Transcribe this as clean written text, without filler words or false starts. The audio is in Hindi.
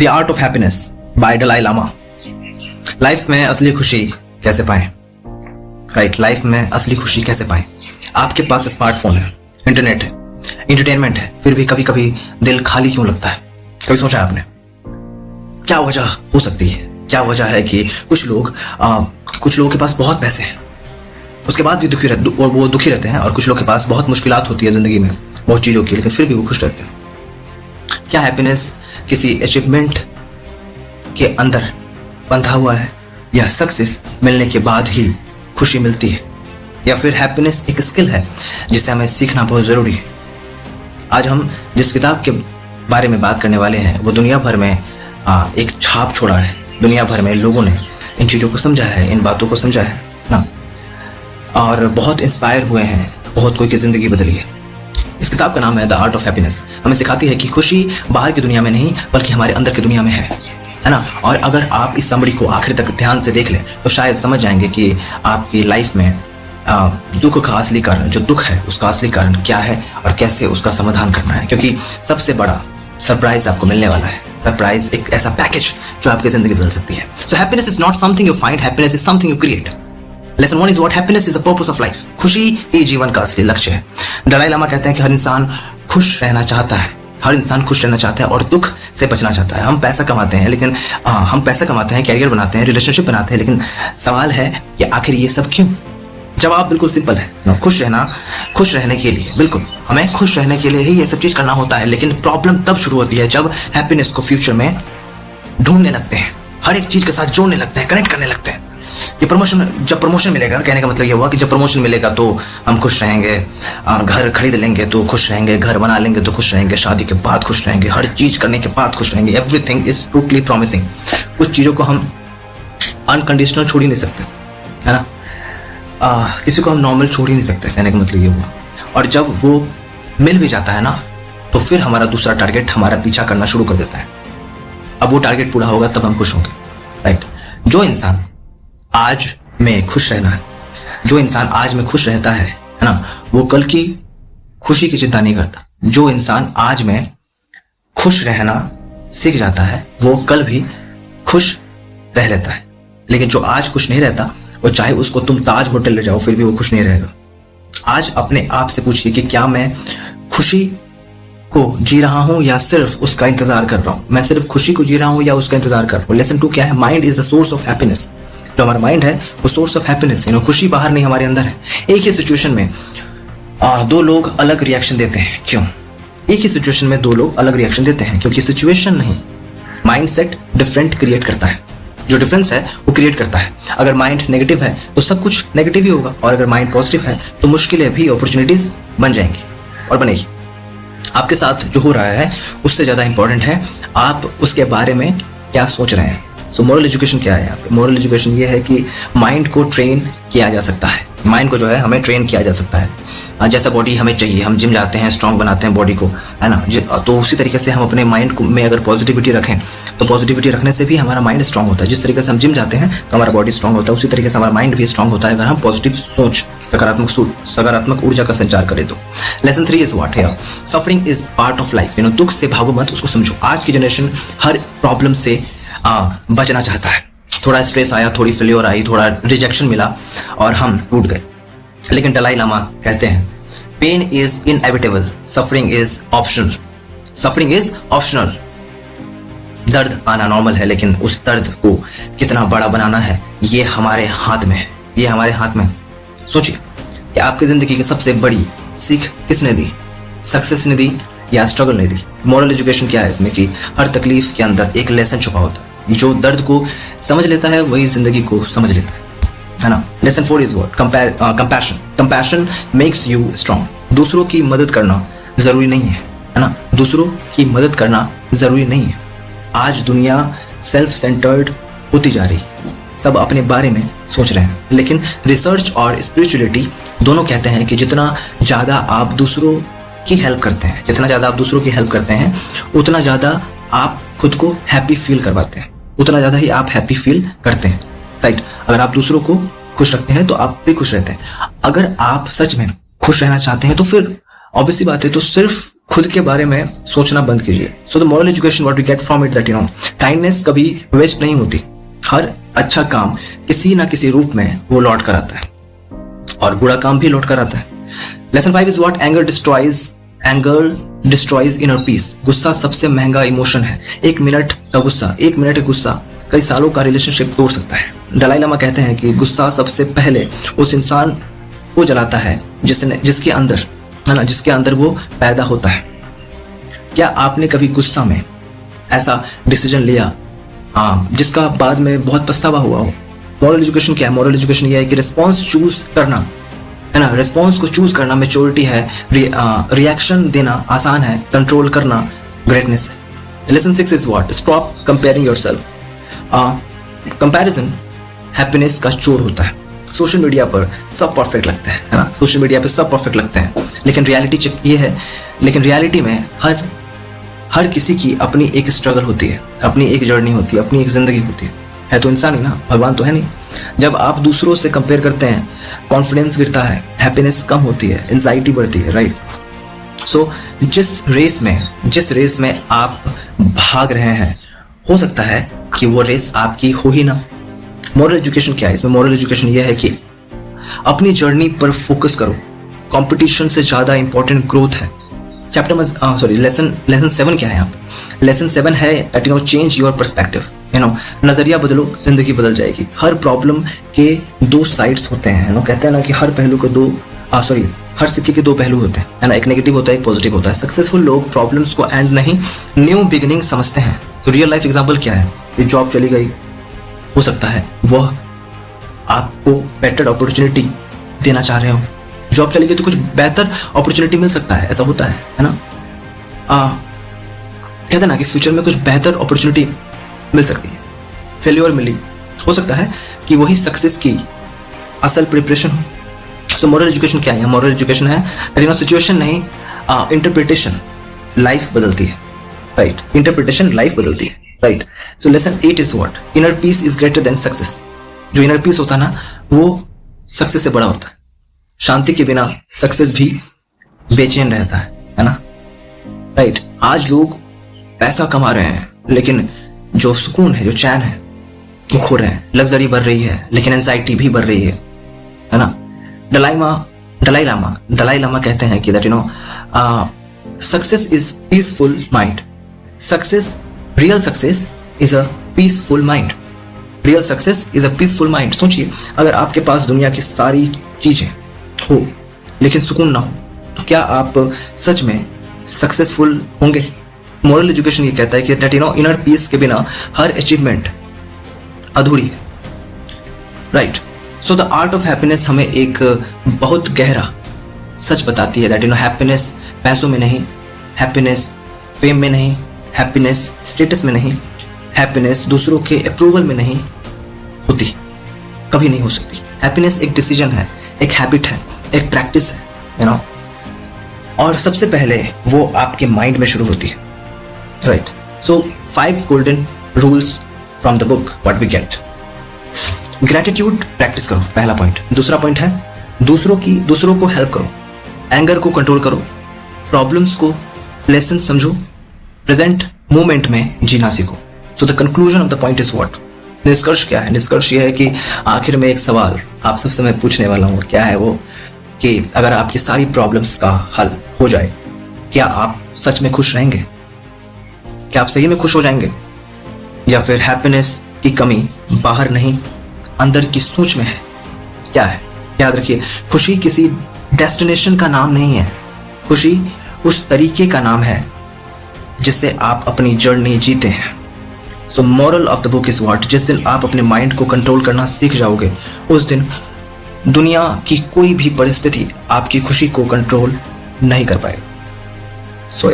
The art of happiness by Dalai Lama. Life में असली खुशी कैसे पाएं? राइट, लाइफ में असली खुशी कैसे पाएं? आपके पास स्मार्टफोन है, इंटरनेट है, एंटरटेनमेंट है, फिर भी कभी कभी दिल खाली क्यों लगता है? कभी सोचा है आपने क्या वजह हो सकती है? क्या वजह है कि कुछ लोगों के पास बहुत पैसे हैं, उसके बाद भी वो दुखी रहते हैं, और कुछ लोगों के पास बहुत मुश्किलात होती है जिंदगी में, बहुत चीजों की, लेकिन फिर भी वो खुश रहते हैं। क्या हैप्पीनेस किसी अचीवमेंट के अंदर बंधा हुआ है, या सक्सेस मिलने के बाद ही खुशी मिलती है, या फिर हैप्पीनेस एक स्किल है जिसे हमें सीखना बहुत जरूरी है? आज हम जिस किताब के बारे में बात करने वाले हैं वो दुनिया भर में एक छाप छोड़ा है। दुनिया भर में लोगों ने इन चीजों को समझा है, इन बातों को समझा है ना, और बहुत इंस्पायर हुए हैं, बहुत कोई की जिंदगी बदली है। इस किताब का नाम है द आर्ट ऑफ हैप्पीनेस। हमें सिखाती है कि खुशी बाहर की दुनिया में नहीं बल्कि हमारे अंदर की दुनिया में है ना। और अगर आप इस समरी को आखिर तक ध्यान से देख लें तो शायद समझ जाएंगे कि आपकी लाइफ में दुख का असली कारण, जो दुख है उसका असली कारण क्या है और कैसे उसका समाधान करना है। क्योंकि सबसे बड़ा सरप्राइज आपको मिलने वाला है। सरप्राइज एक ऐसा पैकेज जो आपकी जिंदगी बदल सकती है। So happiness is not something you find, happiness is something you create. Lesson 1 is what happiness is the purpose of life. खुशी ही जीवन का असली लक्ष्य है। दलाई लामा कहते हैं कि हर इंसान खुश रहना चाहता है, हर इंसान खुश रहना चाहता है और दुख से बचना चाहता है। हम पैसा कमाते हैं, लेकिन हम पैसा कमाते हैं, कैरियर बनाते हैं, रिलेशनशिप बनाते हैं, लेकिन सवाल है कि आखिर ये सब क्यों? जवाब बिल्कुल सिंपल है, खुश रहने के लिए। बिल्कुल, हमें खुश रहने के लिए ही ये सब चीज करना होता है। लेकिन प्रॉब्लम तब शुरू होती है जब हैप्पीनेस को फ्यूचर में ढूंढने लगते हैं, हर एक चीज के साथ जोड़ने लगते हैं, कनेक्ट करने लगते हैं। जब प्रमोशन मिलेगा, कहने का मतलब ये हुआ कि जब प्रमोशन मिलेगा तो हम खुश रहेंगे, घर खरीद लेंगे तो खुश रहेंगे, घर बना लेंगे तो खुश रहेंगे, शादी के बाद खुश रहेंगे, हर चीज करने के बाद खुश रहेंगे। Everything is totally promising. कुछ चीजों को हम अनकंडीशनल छोड़ ही नहीं सकते, है ना। किसी को हम नॉर्मल छोड़ ही नहीं सकते, कहने का मतलब ये हुआ। और जब वो मिल भी जाता है ना, तो फिर हमारा दूसरा टारगेट हमारा पीछा करना शुरू कर देता है। अब वो टारगेट पूरा होगा तब हम खुश होंगे, राइट। जो इंसान आज में खुश रहना है, जो इंसान आज में खुश रहता है ना, वो कल की खुशी की चिंता नहीं करता। जो इंसान आज में खुश रहना सीख जाता है वो कल भी खुश रह लेता है। लेकिन जो आज खुश नहीं रहता, वो चाहे उसको तुम ताज होटल ले जाओ फिर भी वो खुश नहीं रहेगा। आज अपने आप से पूछिए कि क्या मैं खुशी को जी रहा हूं या सिर्फ उसका इंतजार कर रहा हूं? मैं सिर्फ खुशी को जी रहा हूं या उसका इंतजार कर रहा हूं? लेसन 2 क्या है? Mind is the source of happiness. जो हमारा माइंड है वो सोर्स ऑफ हैप्पीनेस है। खुशी बाहर नहीं, हमारे अंदर है। एक ही सिचुएशन में दो लोग अलग रिएक्शन देते हैं। क्यों? एक ही सिचुएशन में दो लोग अलग रिएक्शन देते हैं क्योंकि सिचुएशन नहीं, माइंडसेट डिफरेंट क्रिएट करता है। जो डिफरेंस है वो क्रिएट करता है। अगर माइंड नेगेटिव है तो सब कुछ नेगेटिव ही होगा, और अगर माइंड पॉजिटिव है तो मुश्किलें भी अपॉर्चुनिटीज बन जाएंगी और बनेगी। आपके साथ जो हो रहा है उससे ज्यादा इंपॉर्टेंट है आप उसके बारे में क्या सोच रहे हैं। सो मोरल एजुकेशन क्या है? मोरल एजुकेशन ये है कि माइंड को ट्रेन किया जा सकता है। माइंड को जो है हमें ट्रेन किया जा सकता है। जैसा बॉडी हमें चाहिए, हम जिम जाते हैं, स्ट्रांग बनाते हैं बॉडी को, है ना। तो उसी तरीके से हम अपने माइंड में अगर पॉजिटिविटी रखें तो पॉजिटिविटी रखने से भी हमारा माइंड स्ट्रांग होता है। जिस तरीके से हम जिम जाते हैं तो हमारा बॉडी स्ट्रांग होता है, उसी तरीके से हमारा माइंड भी स्ट्रांग होता है अगर हम पॉजिटिव सोच, सकारात्मक ऊर्जा का संचार करें तो। लेसन 3 इज व्हाट है? Suffering is part of life. दुख से भागो मत, उसको समझो। आज की जनरेशन हर प्रॉब्लम से बचना चाहता है। थोड़ा स्ट्रेस आया, थोड़ी फेल्योर आई, थोड़ा रिजेक्शन मिला और हम टूट गए। लेकिन दलाई लामा कहते हैं pain is inevitable, suffering is optional. Suffering is optional. दर्द आना नॉर्मल है, लेकिन उस दर्द को कितना बड़ा बनाना है ये हमारे हाथ में है। ये हमारे हाथ में। सोचिए कि आपकी जिंदगी की सबसे बड़ी सीख किसने दी? सक्सेस ने दी या स्ट्रगल ने दी? मॉरल एजुकेशन क्या है इसमें कि हर तकलीफ के अंदर एक लेसन छुपा होता है। जो दर्द को समझ लेता है वही जिंदगी को समझ लेता है ना। Lesson 4 is what? Compassion. Compassion makes you strong. दूसरों की मदद करना जरूरी नहीं है ना। दूसरों की मदद करना जरूरी नहीं है। आज दुनिया सेल्फ सेंटर्ड होती जा रही, सब अपने बारे में सोच रहे हैं। लेकिन रिसर्च और स्पिरिचुअलिटी दोनों कहते हैं कि जितना ज्यादा आप दूसरों की हेल्प करते हैं, जितना ज्यादा आप दूसरों की हेल्प करते हैं, उतना ज्यादा आप खुद को हैप्पी फील करवाते हैं, उतना ज्यादा ही आप हैप्पी फील करते हैं, राइट। अगर आप दूसरों को खुश रखते हैं तो आप भी खुश रहते हैं। अगर आप सच में खुश रहना चाहते हैं तो फिर ऑब्वियसली बात है, तो सिर्फ खुद के बारे में सोचना बंद कीजिए। So the moral education what we get from it that kindness कभी वेस्ट नहीं होती। हर अच्छा काम किसी ना किसी रूप में वो लौट कर आता है और बुरा काम भी लौट कर आता है। Lesson 5 is what anger destroys inner peace. गुस्सा सबसे महंगा इमोशन है। एक मिनट का गुस्सा कई सालों का रिलेशनशिप तोड़ सकता है। दलाई लामा कहते हैं कि गुस्सा सबसे पहले उस इंसान को जलाता है जिसके अंदर वो पैदा होता है। क्या आपने कभी गुस्सा में ऐसा डिसीजन लिया जिसका बाद में बहुत पछतावा हुआ हो? मॉरल एजुकेशन क्या है? मॉरल एजुकेशन ये है कि रिस्पॉन्स चूज करना है ना, रिस्पॉन्स को चूज करना मैच्योरिटी है, रिएक्शन देना आसान है, कंट्रोल करना ग्रेटनेस है। Lesson 6 is what stop comparing yourself. Comparison happiness का चोर होता है। सोशल मीडिया पर सब परफेक्ट लगता है ना, सोशल मीडिया पर सब परफेक्ट लगते हैं, लेकिन रियलिटी में हर किसी की अपनी एक स्ट्रगल होती है, अपनी एक जर्नी होती है, अपनी एक जिंदगी होती है तो इंसान ही ना, भगवान तो है नहीं। जब आप दूसरों से कंपेयर करते हैं कॉन्फिडेंस गिरता है, हैप्पीनेस कम होती है, एंजाइटी बढ़ती है, राइट। सो जिस रेस में आप भाग रहे हैं हो सकता है कि वो रेस आपकी हो ही ना। मॉरल एजुकेशन क्या है? इसमें मॉरल एजुकेशन ये है कि अपनी जर्नी पर फोकस करो। कंपटीशन से ज्यादा इंपॉर्टेंट ग्रोथ है। लेसन 7 क्या है यहाँ पे? लेसन 7 है चेंज योर पर्सपेक्टिव। नजरिया बदलो, जिंदगी बदल जाएगी। हर प्रॉब्लम के 2 साइड्स होते हैं। कहते हैं ना कि हर सिक्के के 2 पहलू होते हैं, है ना। एक नेगेटिव होता है, एक पॉजिटिव होता है। सक्सेसफुल लोग प्रॉब्लम्स को एंड नहीं, न्यू बिगिनिंग समझते हैं। तो रियल लाइफ एग्जांपल क्या है? ये जॉब चली गई, हो सकता है वह आपको बेटर अपॉर्चुनिटी देना चाह रहे हो। जॉब चली गई तो कुछ बेहतर अपॉर्चुनिटी मिल सकता है, ऐसा होता है ना। कहते हैं ना कि फ्यूचर में कुछ बेहतर अपॉर्चुनिटी मिल सकती है। फेल्योर मिली, हो सकता है कि वही सक्सेस की असल प्रिपरेशन हो। तो मॉरल एजुकेशन क्या है? मॉरल एजुकेशन है सिचुएशन नहीं, इंटरप्रिटेशन लाइफ बदलती है, राइट। इंटरप्रिटेशन लाइफ बदलती है, right. So lesson 8 is what inner peace is greater than success. जो इनर पीस होता है ना, वो सक्सेस से बड़ा होता है। शांति के बिना सक्सेस भी बेचैन रहता है ना, राइट। आज लोग पैसा कमा रहे हैं लेकिन जो सुकून है, जो चैन है, वो खो रहे हैं। लग्जरी बढ़ रही है लेकिन एंजाइटी भी बढ़ रही है ना। दलाई लामा कहते हैं कि success is peaceful mind. Real success is a peaceful mind. Real success is a peaceful mind. सोचिए, अगर आपके पास दुनिया की सारी चीजें हो लेकिन सुकून ना हो तो क्या आप सच में सक्सेसफुल होंगे? मॉरल एजुकेशन ये कहता है कि इनर पीस के बिना हर अचीवमेंट अधूरी है, right. So the art of happiness हमें एक बहुत गहरा सच बताती है दैट हैप्पीनेस पैसों में नहीं, हैप्पीनेस फेम में नहीं, हैप्पीनेस स्टेटस में नहीं, हैप्पीनेस दूसरों के अप्रूवल में नहीं होती, कभी नहीं हो सकती। हैप्पीनेस एक डिसीजन है, एक हैबिट है, एक प्रैक्टिस है, और सबसे पहले वो आपके माइंड में शुरू होती है, right. So 5 golden rules from the book what we get. Gratitude practice करो, पहला पॉइंट। दूसरा पॉइंट है दूसरों को हेल्प करो, एंगर को कंट्रोल करो, प्रॉब्लम्स को लेसन समझो, प्रेजेंट मोमेंट में जीना सीखो। So the conclusion of the point is what. निष्कर्ष क्या है? निष्कर्ष ये है कि आखिर में एक सवाल आप सबसे मैं पूछने वाला हूँ, क्या है वो, कि अगर आपकी सारी प्रॉब्लम्स का हल हो जाए, क्या आप सच में खुश रहेंगे? क्या आप सही में खुश हो जाएंगे? या फिर हैप्पीनेस की कमी बाहर नहीं, अंदर की सोच में है? क्या है? याद रखिए, खुशी किसी डेस्टिनेशन का नाम नहीं है, खुशी उस तरीके का नाम है जिससे आप अपनी जर्नी जीते हैं। So moral of the book is what, जिस दिन आप अपने माइंड को कंट्रोल करना सीख जाओगे, उस दिन दुनिया की कोई भी परिस्थिति आपकी खुशी को कंट्रोल नहीं कर पाएगी। सो